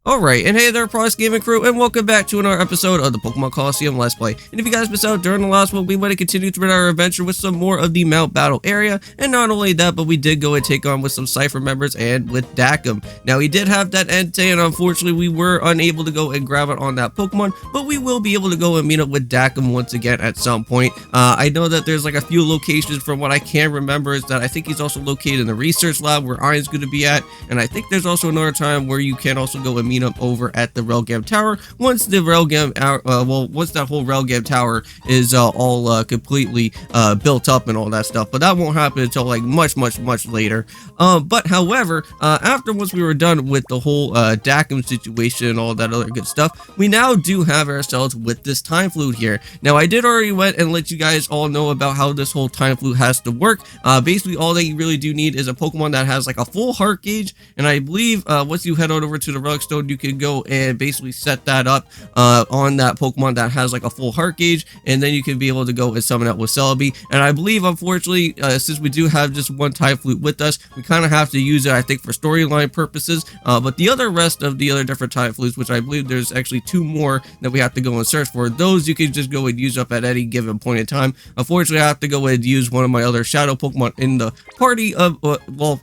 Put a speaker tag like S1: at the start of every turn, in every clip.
S1: Alright, and hey there, Prox Gaming Crew, and welcome back to another episode of the Pokemon Colosseum Let's Play. And if you guys missed out during the last one, we went to continue through our adventure with some more of the Mount Battle area, and not only that, but we did go and take on with some Cypher members and with Dakum. Now, he did have that Entei, and unfortunately, we were unable to go and grab it on that Pokemon, but we will be able to go and meet up with Dakum once again at some point. I know that there's like a few locations from what I can remember is that I think he's also located in the research lab where Iron's going to be at, and I think there's also another time where you can also go and meet up over at the Railgam Tower once the Railgam once that whole Railgam Tower is all completely built up and all that stuff, but that won't happen until like much later. But however, after once we were done with the whole Dakum situation and all that other good stuff, we now do have ourselves with this time flute here. Now, I did already went and let you guys all know about how this whole time flute has to work. Basically, all that you really do need is a Pokemon that has like a full heart gauge, and I believe once you head on over to the Relic Stone, you can go and basically set that up on that Pokemon that has like a full heart gauge, and then you can be able to go and summon it with Celebi. And I believe, unfortunately, since we do have just one time flute with us, we kind of have to use it, I think, for storyline purposes. But the rest of the other different time flutes, which I believe there's actually two more that we have to go and search for, those you can just go and use up at any given point in time. Unfortunately, I have to go and use one of my other shadow Pokemon in the party of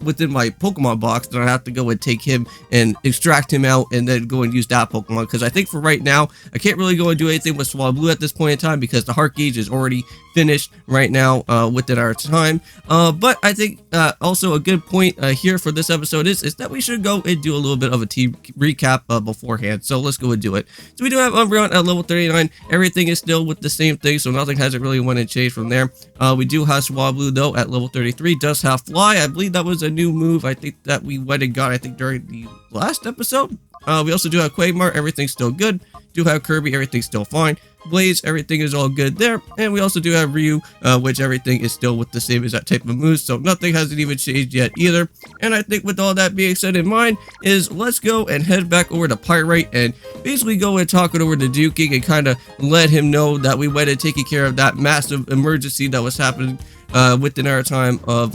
S1: within my Pokemon box, then I have to go and take him and extract him out and then go and use that Pokemon, because I think for right now I can't really go and do anything with Swablu at this point in time because the heart gauge is already finished right now within our time. But I think also a good point here for this episode is that we should go and do a little bit of a team recap beforehand. So let's go and do it. So we do have Umbreon at level 39. Everything is still with the same thing, so nothing hasn't really went and changed from there. We do have Swablu though at level 33, does have Fly. I believe that was a new move I think that we went and got, I think, during the last episode. We also do have Quagmire, everything's still good. Do have Kirby, everything's still fine. Blaze, everything is all good there. And we also do have Ryu, which everything is still with the same as that type of moves, so nothing hasn't even changed yet either. And I think with all that being said in mind, is let's go and head back over to Pyrite and basically go and talk it over to Duking and kind of let him know that we went and taking care of that massive emergency that was happening within our time of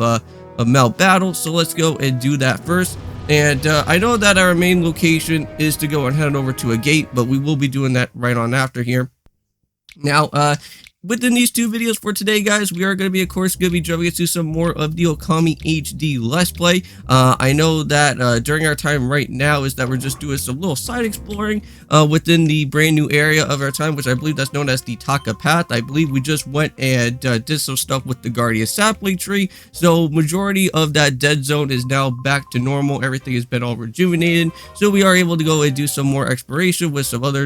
S1: Mount Battle. So let's go and do that first. And I know that our main location is to go and head over to a gate, but we will be doing that right on after here. Now, within these two videos for today, guys, we are going to be, of course, going to be jumping into some more of the Okami HD Let's Play. I know that during our time right now is that we're just doing some little side exploring within the brand new area of our time, which I believe that's known as the Taka Path. I believe we just went and did some stuff with the Guardian Sapling Tree, so majority of that dead zone is now back to normal. Everything has been all rejuvenated, so we are able to go and do some more exploration with some other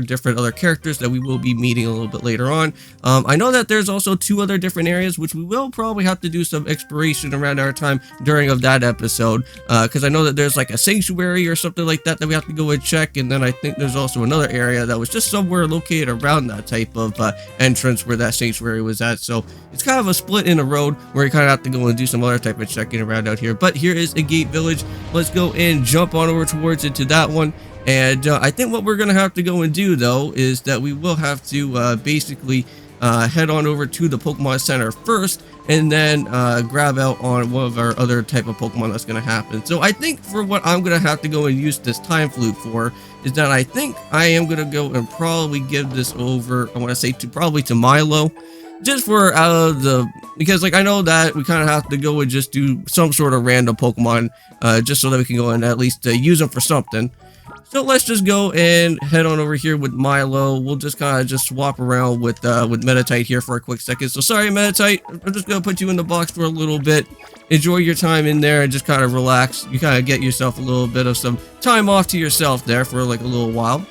S1: characters that we will be meeting a little bit later on. I know that there's also two other different areas which we will probably have to do some exploration around our time during of that episode, because I know that there's like a sanctuary or something like that we have to go and check, and then I think there's also another area that was just somewhere located around that type of entrance where that sanctuary was at. So it's kind of a split in a road where you kind of have to go and do some other type of checking around out here. But here is a gate village. Let's go and jump on over towards into that one. And I think what we're going to have to go and do, though, is that we will have to basically head on over to the Pokemon Center first, and then grab out on one of our other type of Pokemon that's going to happen. So I think for what I'm going to have to go and use this time flute for is that I think I am going to go and probably give this over, I want to say probably to Milo, just for because like I know that we kind of have to go and just do some sort of random Pokemon just so that we can go and at least use them for something. So let's just go and head on over here with Milo. We'll just kind of just swap around with Meditite here for a quick second. So sorry, Meditite, I'm just going to put you in the box for a little bit. Enjoy your time in there and just kind of relax. You kind of get yourself a little bit of some time off to yourself there for like a little while.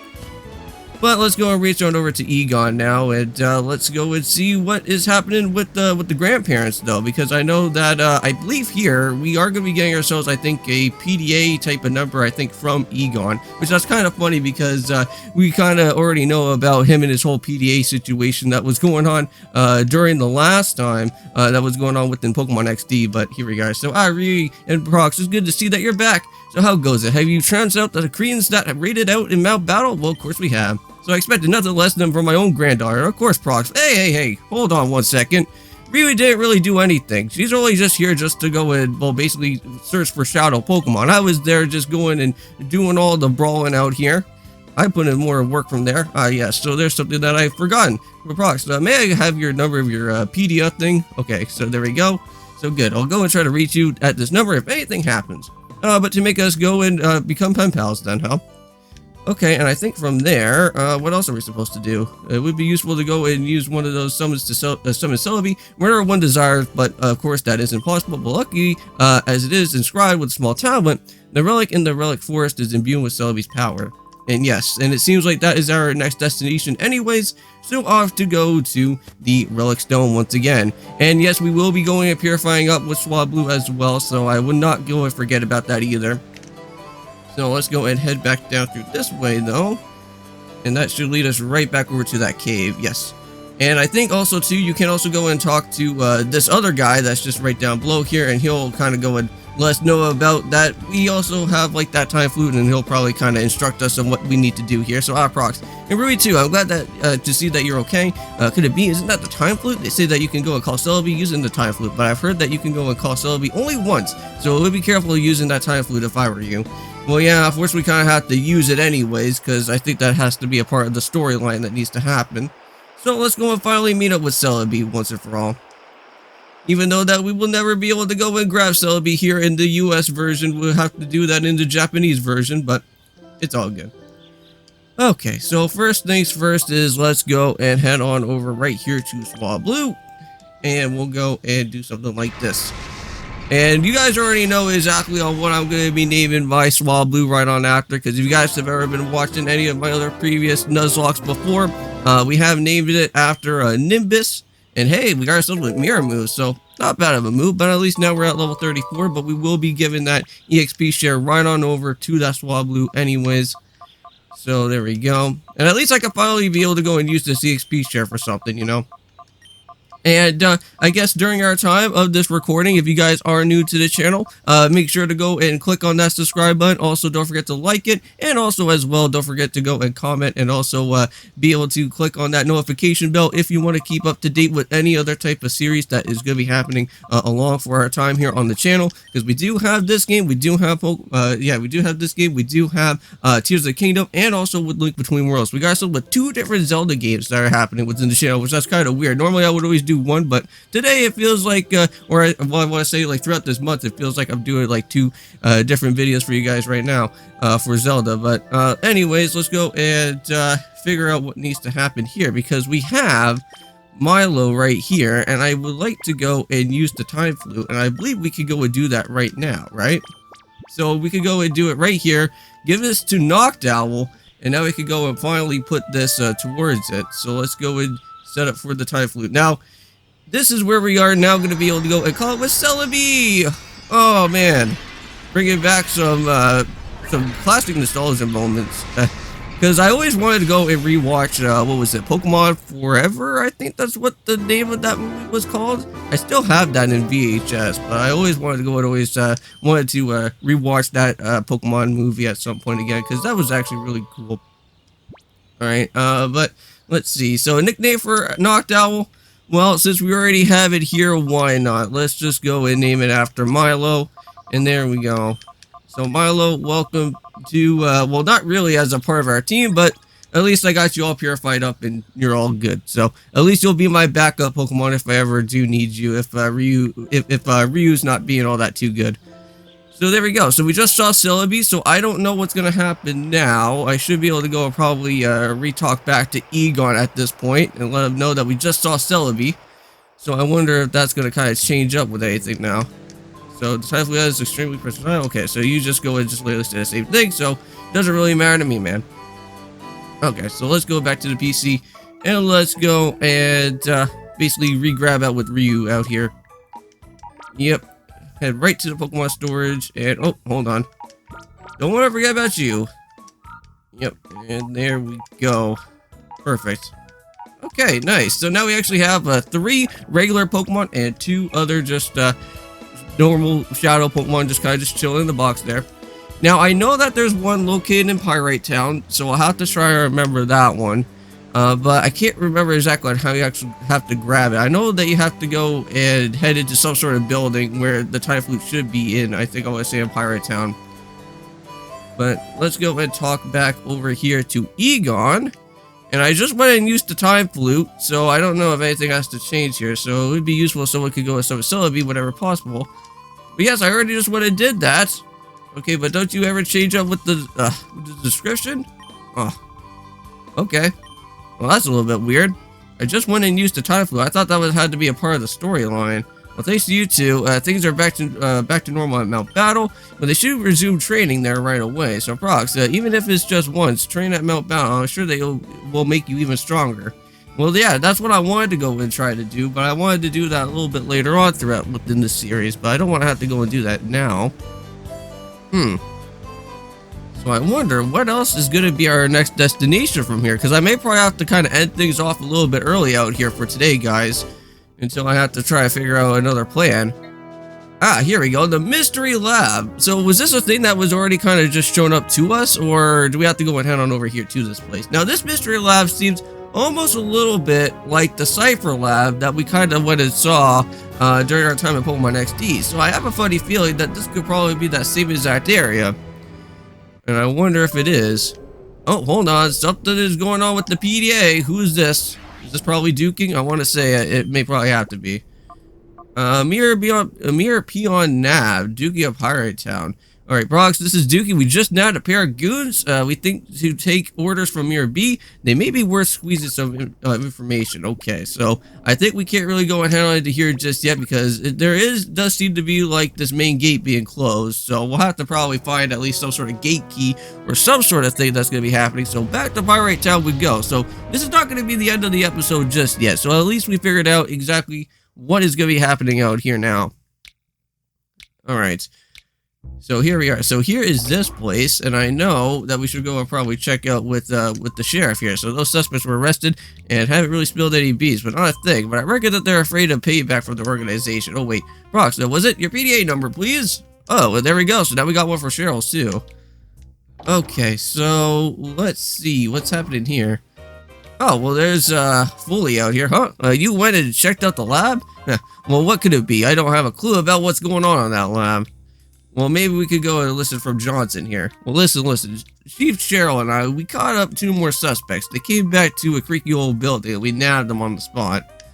S1: But let's go and reach on over to Egon now, and let's go and see what is happening with the grandparents, though, because I know that I believe here we are going to be getting ourselves, I think, a PDA type of number, I think, from Egon, which that's kind of funny because we kind of already know about him and his whole PDA situation that was going on during the last time that was going on within Pokemon XD. But here we go. So Ryu and Prox, it's good to see that you're back. So how goes it? Have you trounced out the Koreans that have raided out in Mount Battle? Well, of course we have. So I expected nothing less than from my own granddaughter. Of course, Prox. Hey, hold on one second. Ryu didn't really do anything. She's only just here just to go and, well, basically search for shadow Pokemon. I was there just going and doing all the brawling out here. I put in more work from there. Yes, so there's something that I've forgotten. Prox, may I have your number of your PDF thing? Okay, so there we go. So good. I'll go and try to reach you at this number if anything happens. But to make us go and become pen pals then, huh? Okay, and I think from there, what else are we supposed to do? It would be useful to go and use one of those summons to summon Celebi whenever one desires, but of course that is impossible. But lucky, as it is inscribed with small tablet, the relic in the relic forest is imbued with Celebi's power. And yes, and it seems like that is our next destination anyways, so off to go to the Relic Stone once again. And yes, we will be going and purifying up with Swablu as well, so I would not go and forget about that either. So let's go and head back down through this way though. And that should lead us right back over to that cave, yes. And I think also too, you can also go and talk to this other guy that's just right down below here, and he'll kind of go and let us know about that. We also have like that time flute, and he'll probably kind of instruct us on what we need to do here. So Prox, and Ruby too, I'm glad that to see that you're okay. Could it be, isn't that the time flute? They say that you can go and call Celebi using the time flute, but I've heard that you can go and call Celebi only once, so I would be careful using that time flute if I were you. Well, yeah, unfortunately, we kind of have to use it anyways, because I think that has to be a part of the storyline that needs to happen. So let's go and finally meet up with Celebi once and for all. Even though that we will never be able to go and grab Celebi here in the US version, we'll have to do that in the Japanese version, but it's all good. Okay, so first things first is let's go and head on over right here to Swablu, and we'll go and do something like this. And you guys already know exactly on what I'm going to be naming my Swablu right on after, because if you guys have ever been watching any of my other previous Nuzlockes before, we have named it after Nimbus. And hey, we got ourselves with mirror moves, so not bad of a move, but at least now we're at level 34, but we will be giving that EXP share right on over to that Swablu anyways. So there we go. And at least I can finally be able to go and use this EXP share for something, you know. And I guess during our time of this recording, if you guys are new to the channel, make sure to go and click on that subscribe button. Also, don't forget to like it. And also as well, don't forget to go and comment, and also be able to click on that notification bell if you want to keep up to date with any other type of series that is going to be happening along for our time here on the channel. Because we do have this game, we do have we do have this game, we do have Tears of the Kingdom, and also with Link Between Worlds. We got some with 2 different Zelda games that are happening within the channel, which that's kind of weird. Normally I would always do one, but today it feels like I want to say like throughout this month it feels like I'm doing like 2 different videos for you guys right now for Zelda. But anyways, let's go and figure out what needs to happen here, because we have Milo right here, and I would like to go and use the time flute, and I believe we could go and do that right now, right? So we could go and do it right here, give this to Noctowl, and now we could go and finally put this towards it. So let's go and set up for the time flute. Now, this is where we are now going to be able to go and call it with Celebi. Oh man, bringing back some classic nostalgia moments. Because I always wanted to go and rewatch, what was it, Pokemon Forever? I think that's what the name of that movie was called. I still have that in VHS, but I always wanted to go and always wanted to rewatch that Pokemon movie at some point again, because that was actually really cool. Alright, but let's see. So a nickname for Noctowl. Well, since we already have it here, why not? Let's just go and name it after Milo. And there we go. So Milo, welcome to, well, not really as a part of our team, but at least I got you all purified up and you're all good. So at least you'll be my backup Pokemon if I ever do need you, if Ryu's not being all that too good. So there we go. So we just saw Celebi, so I don't know what's going to happen now. I should be able to go and probably re-talk back to Egon at this point and let him know that we just saw Celebi. So I wonder if that's going to kind of change up with anything now. So the title is extremely personal. Okay, so you just go and just literally say the same thing, so it doesn't really matter to me, man. Okay, so let's go back to the PC and let's go and basically re-grab out with Ryu out here. Yep. Head right to the Pokemon storage, and oh, hold on. Don't want to forget about you. Yep, and there we go. Perfect. Okay, nice. So now we actually have 3 regular Pokemon and 2 other just normal Shadow Pokemon just kind of just chilling in the box there. Now, I know that there's one located in Pyrite Town, so I'll have to try to remember that one. But I can't remember exactly how you actually have to grab it. I know that you have to go and head into some sort of building where the time flute should be in. I think I want to say in Pyrite Town. But let's go and talk back over here to Egon. And I just went and used the time flute, so I don't know if anything has to change here. So it would be useful if someone could go with some Celebi whenever possible. But yes, I already just went and did that. Okay, but don't you ever change up with the description? Oh, okay. Well, that's a little bit weird. I just went and used the time flute. I thought that had to be a part of the storyline. Well, thanks to you two, things are back to normal at Mount Battle, but they should resume training there right away. So, Prox, even if it's just once, train at Mount Battle. I'm sure they will make you even stronger. Well, yeah, that's what I wanted to go and try to do, but I wanted to do that a little bit later on within the series, but I don't want to have to go and do that now. So I wonder what else is going to be our next destination from here, because I may probably have to kind of end things off a little bit early out here for today, guys. Until I have to try to figure out another plan. Ah, here we go, the mystery lab. So was this a thing that was already kind of just shown up to us, or do we have to go and head on over here to this place? Now this mystery lab seems almost a little bit like the Cypher lab that we kind of went and saw during our time at Pokemon XD. So I have a funny feeling that this could probably be that same exact area. And I wonder if it is. Oh, hold on, something is going on with the PDA. Who's this? Is this probably duking? I want to say it may probably have to be. Mirror Peon Nav, Dookie of Pirate Town. Alright, Prox, this is Dookie. We just nabbed a pair of goons. We think to take orders from Mirror B. They may be worth squeezing some information. Okay, so I think we can't really go and head on into here just yet because does seem to be like this main gate being closed. So we'll have to probably find at least some sort of gate key or some sort of thing that's going to be happening. So back to Pirate Town we go. So this is not going to be the end of the episode just yet. So at least we figured out exactly what is going to be happening out here now. Alright. So here we are. So here is this place, and I know that we should go and probably check out with the sheriff here. So those suspects were arrested and haven't really spilled any beans, but not a thing. But I reckon that they're afraid of payback from the organization. Oh wait, Prox, was it your PDA number, please? Oh, well, there we go. So now we got one for Cheryl's too. Okay, so let's see what's happening here. Oh, well, there's Foley out here, huh? You went and checked out the lab? Well, what could it be? I don't have a clue about what's going on in that lab. Well, maybe we could go and listen from Johnson here. Well, listen. Chief Cheryl and I, we caught up 2 more suspects. They came back to a creaky old building and we nabbed them on the spot.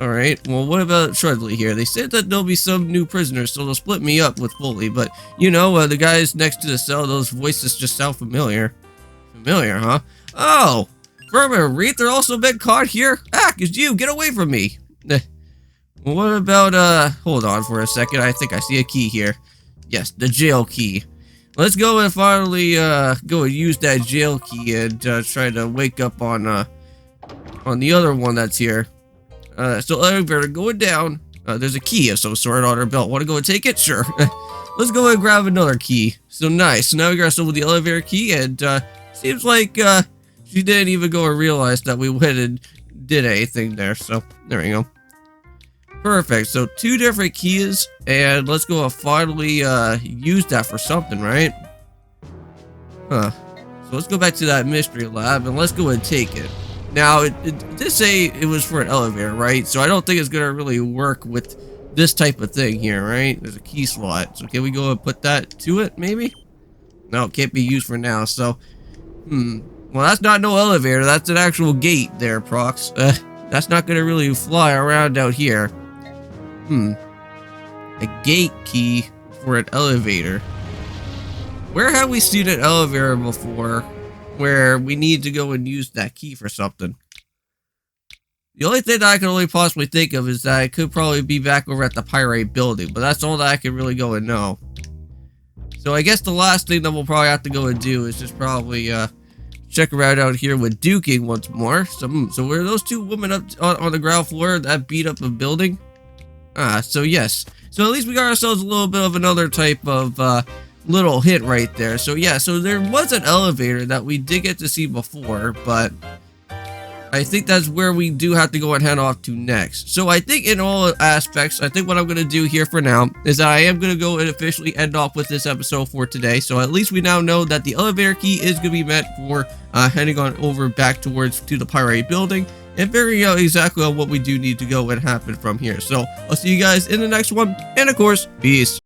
S1: Alright, well, what about Shredley here? They said that there'll be some new prisoners, so they'll split me up with Foley. But, you know, the guys next to the cell, those voices just sound familiar. Familiar, huh? Oh! Vermin and Wreath are also been caught here? Ah, it's you! Get away from me! Well, what about, hold on for a second. I think I see a key here. Yes, the jail key. Let's go and finally, go and use that jail key and, try to wake up on the other one that's here. So elevator going down. There's a key of some sort on her belt. Want to go and take it? Sure. Let's go and grab another key. So nice. So now we got ourselves with the elevator key, and, seems like, she didn't even go and realize that we went and did anything there. So, there we go. Perfect. So 2 different keys, and let's go and finally use that for something, right? Huh. So let's go back to that mystery lab and let's go and take it. Now, it did say it was for an elevator, right? So I don't think it's gonna really work with this type of thing here, right? There's a key slot. So can we go and put that to it, maybe? No, it can't be used for now. So, well, that's not no elevator. That's an actual gate there, Prox. That's not gonna really fly around out here. A gate key for an elevator. Where have we seen an elevator before where we need to go and use that key for something? The only thing that I can only possibly think of is that it could probably be back over at the Pirate building, but that's all that I can really go and know. So I guess the last thing that we'll probably have to go and do is just probably check around out here with duking once more. So were those 2 women up on the ground floor that beat up a building? So yes. So at least we got ourselves a little bit of another type of little hint right there. So yeah, so there was an elevator that we did get to see before, but I think that's where we do have to go and head off to next. So I think in all aspects, I think what I'm going to do here for now is that I am going to go and officially end off with this episode for today. So at least we now know that the elevator key is going to be meant for heading on over back towards to the Pirate building and figuring out exactly what we do need to go and happen from here. So I'll see you guys in the next one. And of course, peace.